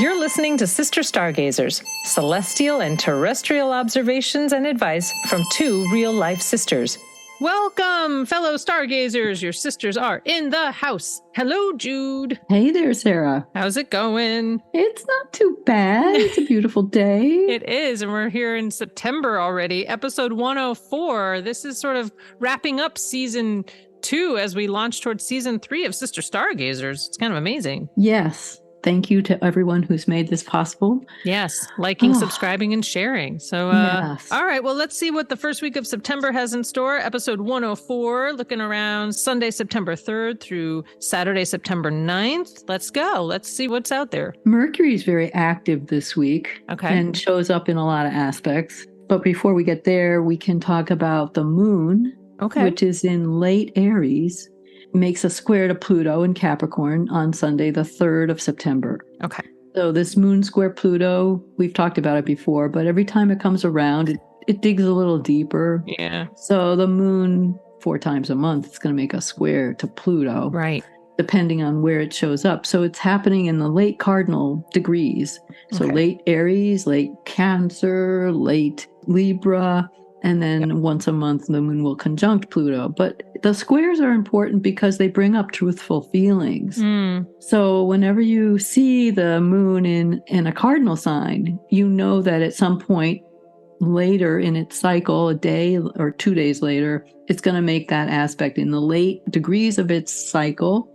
You're listening to Sister Stargazers, celestial and terrestrial observations and advice from two real-life sisters. Welcome, fellow stargazers. Your sisters are in the house. Hello, Jude. Hey there, Sarah. How's it going? It's not too bad. It's a beautiful day. It is, and we're here in September already. Episode 104. This is sort of wrapping up season 2 as we launch towards season 3 of Sister Stargazers. It's kind of amazing. Yes. Thank you to everyone who's made this possible. Yes. Liking, subscribing, and sharing. So, yes. All right. Well, let's see what the first week of September has in store. Episode 104, looking around Sunday, September 3rd through Saturday, September 9th. Let's go. Let's see what's out there. Mercury is very active this week. Okay. And shows up in a lot of aspects. But before we get there, we can talk about the moon, which is in late Aries. Makes a square to Pluto in Capricorn on Sunday, the 3rd of September. Okay. So this moon square Pluto, we've talked about it before, but every time it comes around, it digs a little deeper. Yeah. So the moon, 4 times a month, it's going to make a square to Pluto. Right. Depending on where it shows up. So it's happening in the late cardinal degrees. So late Aries, late Cancer, late Libra. And then once a month, the moon will conjunct Pluto. But the squares are important because they bring up truthful feelings. So whenever you see the moon in a cardinal sign, you know that at some point later in its cycle, a day or 2 days later, it's going to make that aspect in the late degrees of its cycle.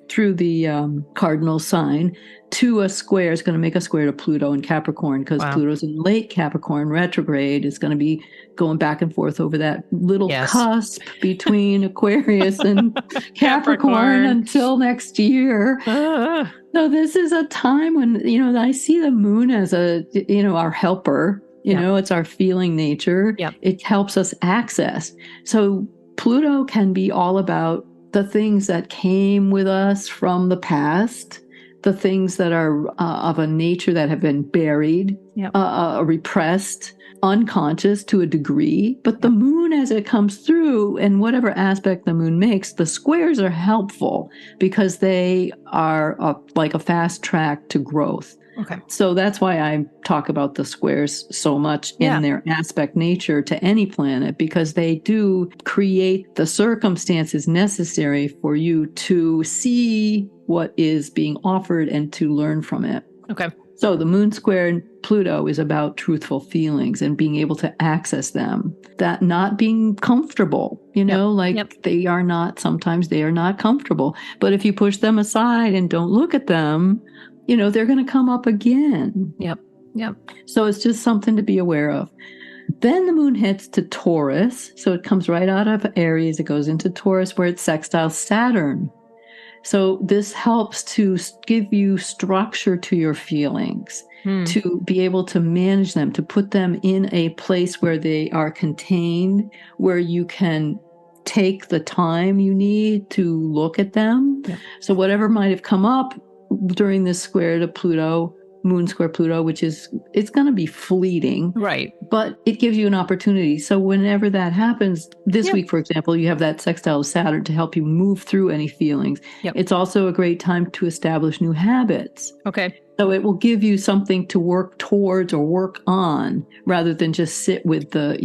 Through the cardinal sign to a square. It's going to make a square to Pluto in Capricorn because Pluto's in late Capricorn retrograde. It's going to be going back and forth over that little cusp between Aquarius and Capricorn until next year. So this is a time when, I see the moon as our helper. It's our feeling nature. It helps us access. So Pluto can be all about the things that came with us from the past, the things that are of a nature that have been buried, repressed, unconscious to a degree. But the moon, as it comes through, and whatever aspect the moon makes, the squares are helpful because they are like a fast track to growth. So that's why I talk about the squares so much in their aspect nature to any planet, because they do create the circumstances necessary for you to see what is being offered and to learn from it. So the moon square in Pluto is about truthful feelings and being able to access them. That not being comfortable, they are not, sometimes they are not comfortable. But if you push them aside and don't look at them, they're going to come up again. So it's just something to be aware of. Then the moon hits to Taurus. So it comes right out of Aries. It goes into Taurus where it sextiles Saturn. So this helps to give you structure to your feelings, to be able to manage them, to put them in a place where they are contained, where you can take the time you need to look at them. So whatever might have come up during this square to Pluto, moon square Pluto, it's going to be fleeting. But it gives you an opportunity. So whenever that happens, this week, for example, you have that sextile of Saturn to help you move through any feelings. It's also a great time to establish new habits. So it will give you something to work towards or work on rather than just sit with the,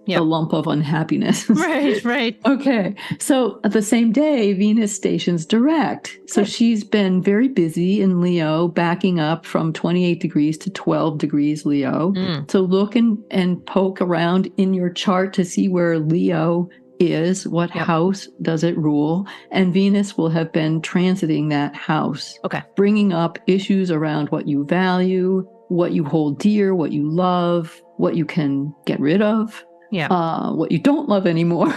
a lump of unhappiness. Right. Okay. So at the same day, Venus stations direct. So she's been very busy in Leo, backing up from 28 degrees to 12 degrees Leo. So look and poke around in your chart to see where Leo is, what house does it rule, and Venus will have been transiting that house, bringing up issues around what you value, what you hold dear, what you love, what you can get rid of. What you don't love anymore.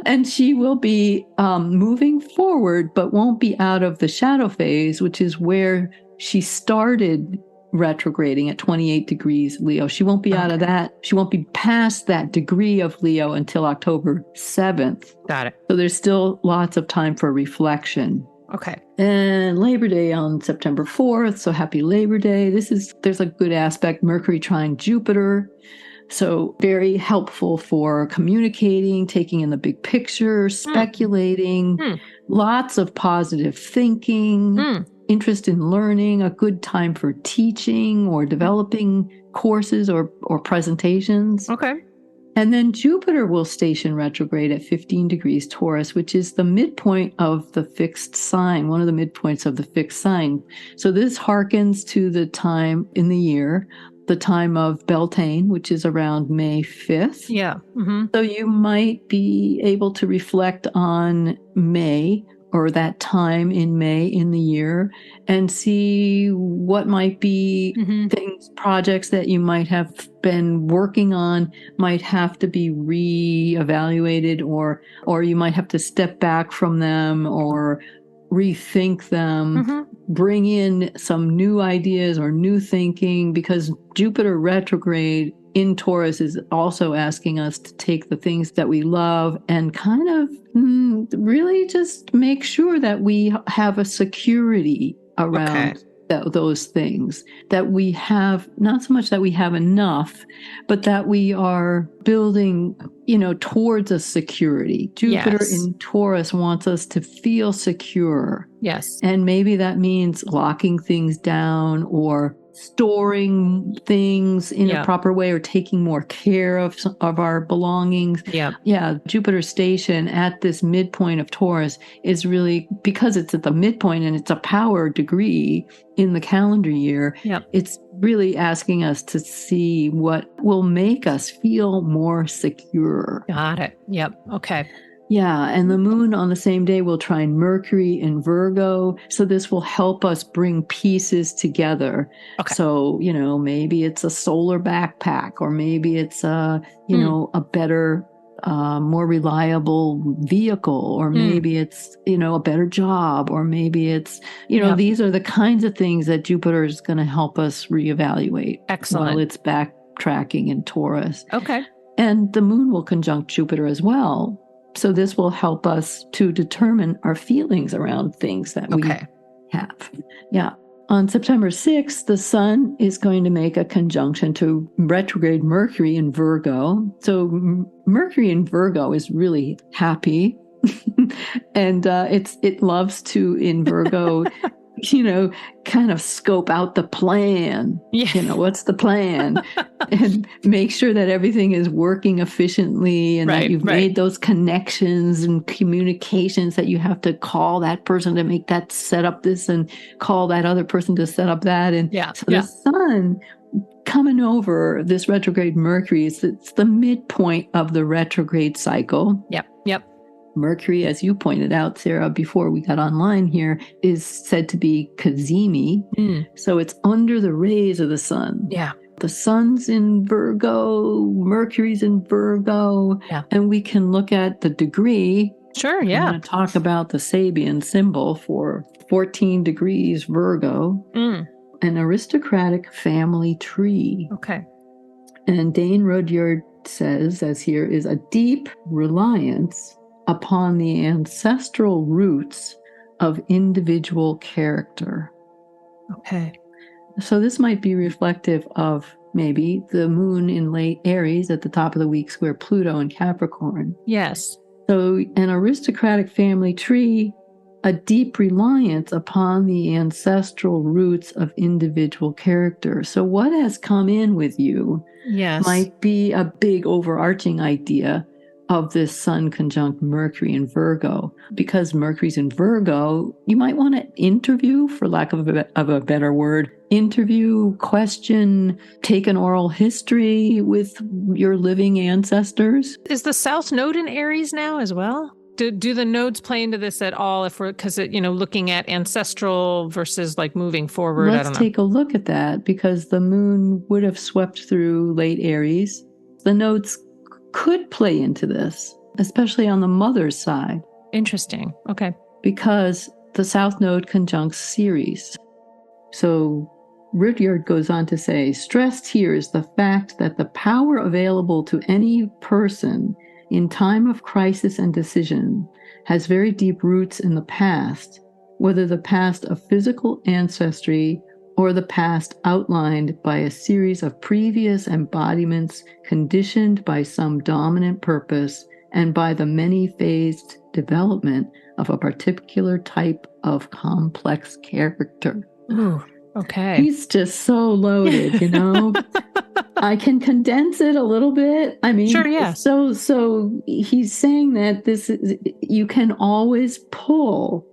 And she will be moving forward, but won't be out of the shadow phase, which is where she started retrograding at 28 degrees Leo. She won't be out of that. She won't be past that degree of Leo until October 7th. Got it. So there's still lots of time for reflection. And Labor Day on September 4th. So happy Labor Day. There's a good aspect, Mercury trine Jupiter. So very helpful for communicating, taking in the big picture, speculating, lots of positive thinking, interest in learning, a good time for teaching or developing courses or presentations. Okay. And then Jupiter will station retrograde at 15 degrees Taurus, which is the midpoint of the fixed sign, one of the midpoints of the fixed sign. So this harkens to the time in the year, the time of Beltane, which is around May 5th. Yeah. Mm-hmm. So you might be able to reflect on May, or that time in May in the year, and see what might be things, projects that you might have been working on might have to be reevaluated, or you might have to step back from them or rethink them, bring in some new ideas or new thinking, because Jupiter retrograde in Taurus is also asking us to take the things that we love and kind of really just make sure that we have a security around those things, that we have, not so much that we have enough, but that we are building, towards a security. Jupiter in Taurus wants us to feel secure. Yes. And maybe that means locking things down or storing things in a proper way, or taking more care of our belongings. Yeah. Jupiter station at this midpoint of Taurus is really, because it's at the midpoint and it's a power degree in the calendar year, it's really asking us to see what will make us feel more secure. Got it. Yep. Okay. Yeah, and the moon on the same day will trine Mercury in Virgo. So this will help us bring pieces together. Okay. So, maybe it's a solar backpack, or maybe it's a better, more reliable vehicle, or maybe it's, a better job, or maybe it's, these are the kinds of things that Jupiter is going to help us reevaluate. Excellent. While it's backtracking in Taurus. Okay. And the moon will conjunct Jupiter as well. So this will help us to determine our feelings around things that we have. Yeah. On September 6th, the sun is going to make a conjunction to retrograde Mercury in Virgo. So Mercury in Virgo is really happy. And it loves to, in Virgo, kind of scope out the plan. Yeah. What's the plan? And make sure that everything is working efficiently, and that you've made those connections and communications, that you have to call that person to make that set up this and call that other person to set up that. And so the sun coming over this retrograde Mercury, it's the midpoint of the retrograde cycle. Yep. Mercury, as you pointed out, Sarah, before we got online here, is said to be Kazemi. So it's under the rays of the sun. Yeah. The sun's in Virgo, Mercury's in Virgo, and we can look at the degree. Sure, yeah. I'm going to talk about the Sabian symbol for 14 degrees Virgo, an aristocratic family tree. Okay. And Dane Rudyard says, as here, is a deep reliance upon the ancestral roots of individual character. Okay. So this might be reflective of maybe the moon in late Aries at the top of the week, square Pluto in Capricorn. Yes. So an aristocratic family tree, a deep reliance upon the ancestral roots of individual character. So what has come in with you might be a big overarching idea of this sun conjunct Mercury in Virgo. Because Mercury's in Virgo, you might want to interview, for lack of a better word, interview, question, take an oral history with your living ancestors. Is the South Node in Aries now as well? Do the nodes play into this at all? If we're, because looking at ancestral versus like moving forward. Let's take a look at that, because the moon would have swept through late Aries. The nodes could play into this, especially on the mother's side. Interesting. Okay. Because the South Node conjuncts Ceres. So Rudyard goes on to say, stressed here is the fact that the power available to any person in time of crisis and decision has very deep roots in the past, whether the past of physical ancestry or the past outlined by a series of previous embodiments conditioned by some dominant purpose and by the many-phased development of a particular type of complex character. Ooh, okay. He's just so loaded, you know. I can condense it a little bit. I mean, sure, yes. So he's saying that you can always pull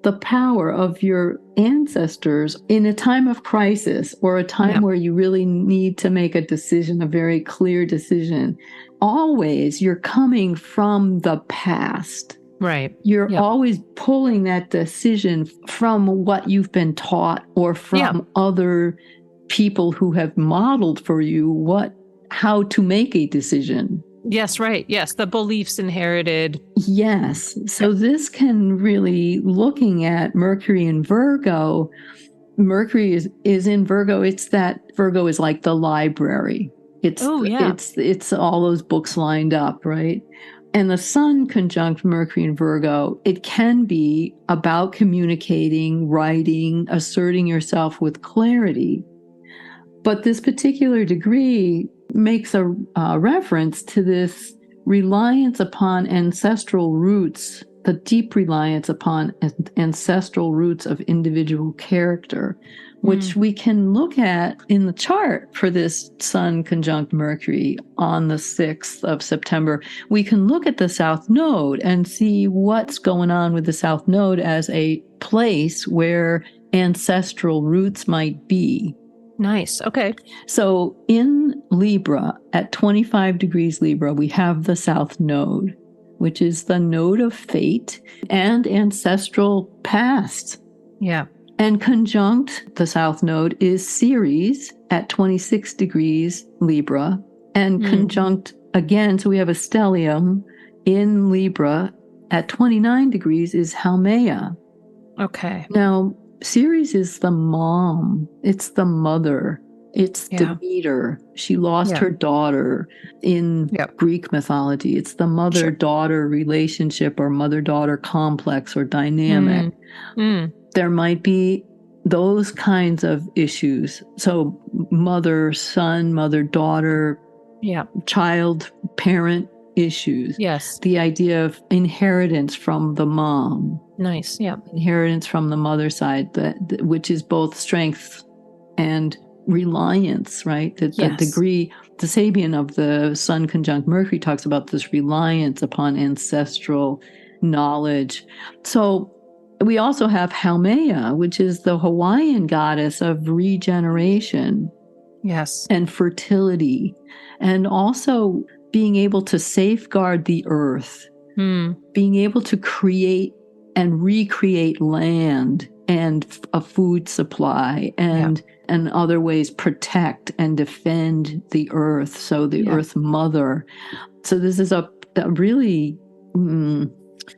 the power of your ancestors in a time of crisis or a time where you really need to make a decision, a very clear decision. Always you're coming from the past. Right. You're always pulling that decision from what you've been taught or from other people who have modeled for you how to make a decision. Yes, right. Yes, the beliefs inherited. Yes. So this can really, looking at Mercury in Virgo, Mercury is in Virgo. It's that Virgo is like the library. It's all those books lined up, right? And the Sun conjunct Mercury in Virgo, it can be about communicating, writing, asserting yourself with clarity. But this particular degree makes a reference to this reliance upon ancestral roots, the deep reliance upon ancestral roots of individual character, which we can look at in the chart for this Sun conjunct Mercury on the 6th of September. We can look at the South Node and see what's going on with the South Node as a place where ancestral roots might be. Nice. Okay. So in Libra, at 25 degrees Libra, we have the South Node, which is the node of fate and ancestral past. Yeah. And conjunct the South Node is Ceres at 26 degrees Libra, and conjunct again, so we have a stellium in Libra at 29 degrees is Haumea. Okay. Now, Ceres is the mom. It's the mother. It's Demeter. She lost her daughter in Greek mythology. It's the mother-daughter relationship or mother-daughter complex or dynamic. There might be those kinds of issues. So mother-son, mother-daughter, child-parent issues. Yes. The idea of inheritance from the mom. Nice. Yeah. Inheritance from the mother side, which is both strength and reliance, right? The degree, the Sabian of the Sun conjunct Mercury talks about this reliance upon ancestral knowledge. So we also have Haumea, which is the Hawaiian goddess of regeneration. Yes. And fertility, and also being able to safeguard the earth, being able to create and recreate land and a food supply and other ways protect and defend the earth. So the earth mother. So this is a really,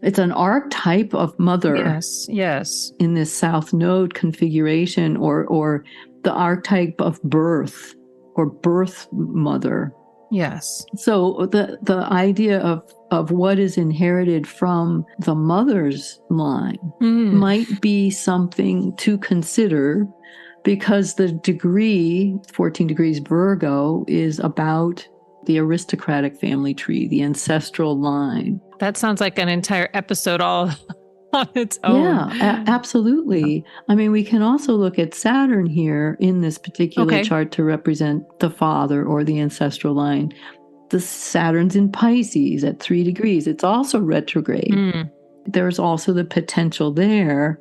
it's an archetype of mother. Yes. In this South Node configuration or the archetype of birth or birth mother. Yes. So the idea of what is inherited from the mother's line might be something to consider, because the degree, 14 degrees Virgo, is about the aristocratic family tree, the ancestral line. That sounds like an entire episode all on its own. Yeah, absolutely. I mean, we can also look at Saturn here in this particular chart to represent the father or the ancestral line. The Saturn's in Pisces at 3 degrees. It's also retrograde. There's also the potential there,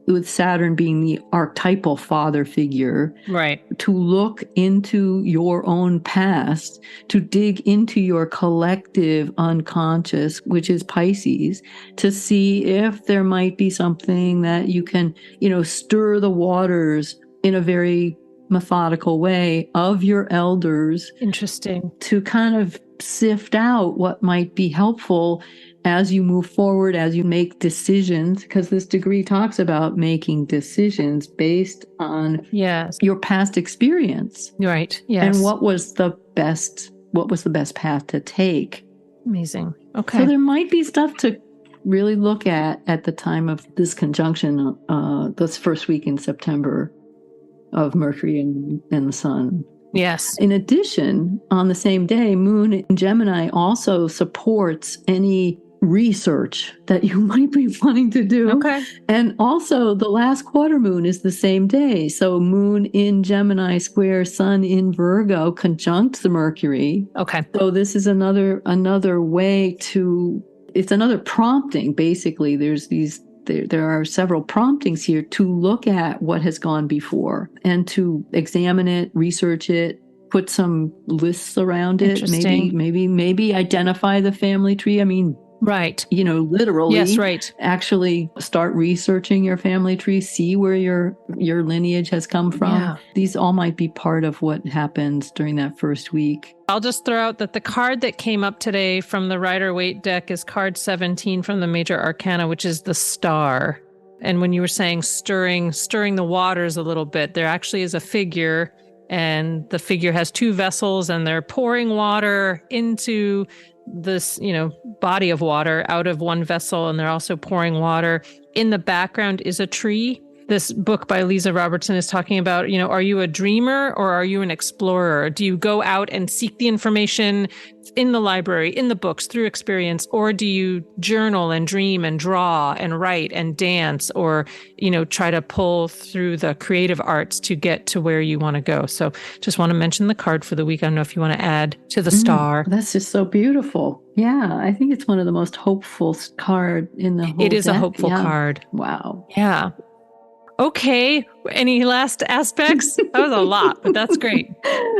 with Saturn being the archetypal father figure, right, to look into your own past, to dig into your collective unconscious, which is Pisces, to see if there might be something that you can, stir the waters in a very methodical way of your elders. Interesting. To kind of sift out what might be helpful as you move forward, as you make decisions, because this degree talks about making decisions based on your past experience. Right. Yes. And what was the best path to take. Amazing. Okay. So there might be stuff to really look at the time of this conjunction, this first week in September of Mercury and the Sun. Yes. In addition, on the same day, Moon in Gemini also supports any research that you might be wanting to do. Okay. And also the last quarter moon is the same day. So moon in Gemini square sun in Virgo conjunct the Mercury. Okay. So this is another way to, it's another prompting. Basically, there are several promptings here to look at what has gone before and to examine it, research it, put some lists around it, maybe identify the family tree. I mean, right. Literally. Yes, right. Actually start researching your family tree, see where your lineage has come from. Yeah. These all might be part of what happens during that first week. I'll just throw out that the card that came up today from the Rider-Waite deck is card 17 from the Major Arcana, which is the Star. And when you were saying stirring the waters a little bit, there actually is a figure, and the figure has two vessels, and they're pouring water into this, body of water out of one vessel, and they're also pouring water. In the background is a tree. This book by Lisa Robertson is talking about, are you a dreamer or are you an explorer? Do you go out and seek the information in the library, in the books, through experience, or do you journal and dream and draw and write and dance, or, try to pull through the creative arts to get to where you want to go? So just want to mention the card for the week. I don't know if you want to add to the Star. That's just so beautiful. Yeah, I think it's one of the most hopeful card in the whole It is deck. a hopeful card. Wow. Yeah. Okay. Any last aspects? That was a lot, but that's great.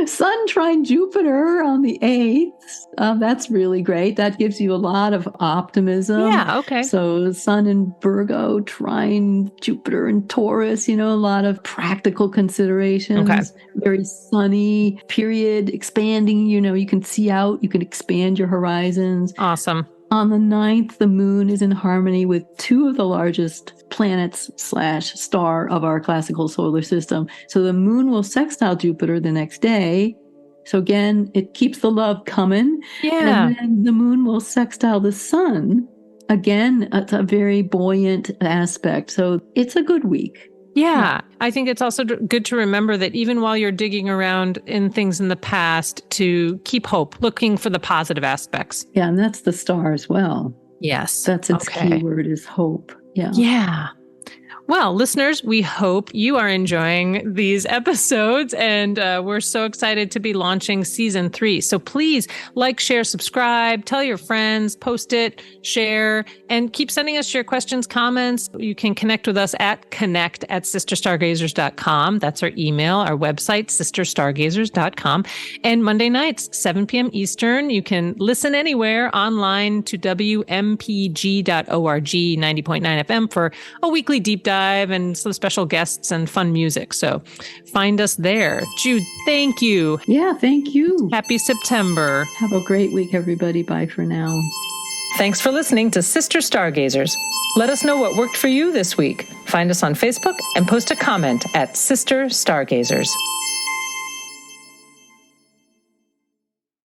Sun trine Jupiter on the 8th. That's really great. That gives you a lot of optimism. Yeah, okay. So Sun in Virgo, trine Jupiter in Taurus, a lot of practical considerations. Okay. Very sunny period, expanding, you can see out, you can expand your horizons. Awesome. On the 9th, the moon is in harmony with two of the largest planets / star of our classical solar system. So the moon will sextile Jupiter the next day. So again, it keeps the love coming. Yeah. And then the moon will sextile the sun. Again, it's a very buoyant aspect. So it's a good week. Yeah. I think it's also good to remember that even while you're digging around in things in the past, to keep hope, looking for the positive aspects. Yeah, and that's the star as well. Yes. That's its key word, is hope. Yeah. Yeah. Well, listeners, we hope you are enjoying these episodes, and we're so excited to be launching season 3. So please like, share, subscribe, tell your friends, post it, share, and keep sending us your questions, comments. You can connect with us at connect@SisterStargazers.com. That's our email, our website, SisterStargazers.com. And Monday nights, 7 p.m. Eastern, you can listen anywhere online to WMPG.org 90.9 FM for a weekly deep dive and some special guests and fun music. So find us there. Jude, thank you. Yeah, thank you. Happy September. Have a great week, everybody. Bye for now. Thanks for listening to Sister Stargazers. Let us know what worked for you this week. Find us on Facebook and post a comment at Sister Stargazers.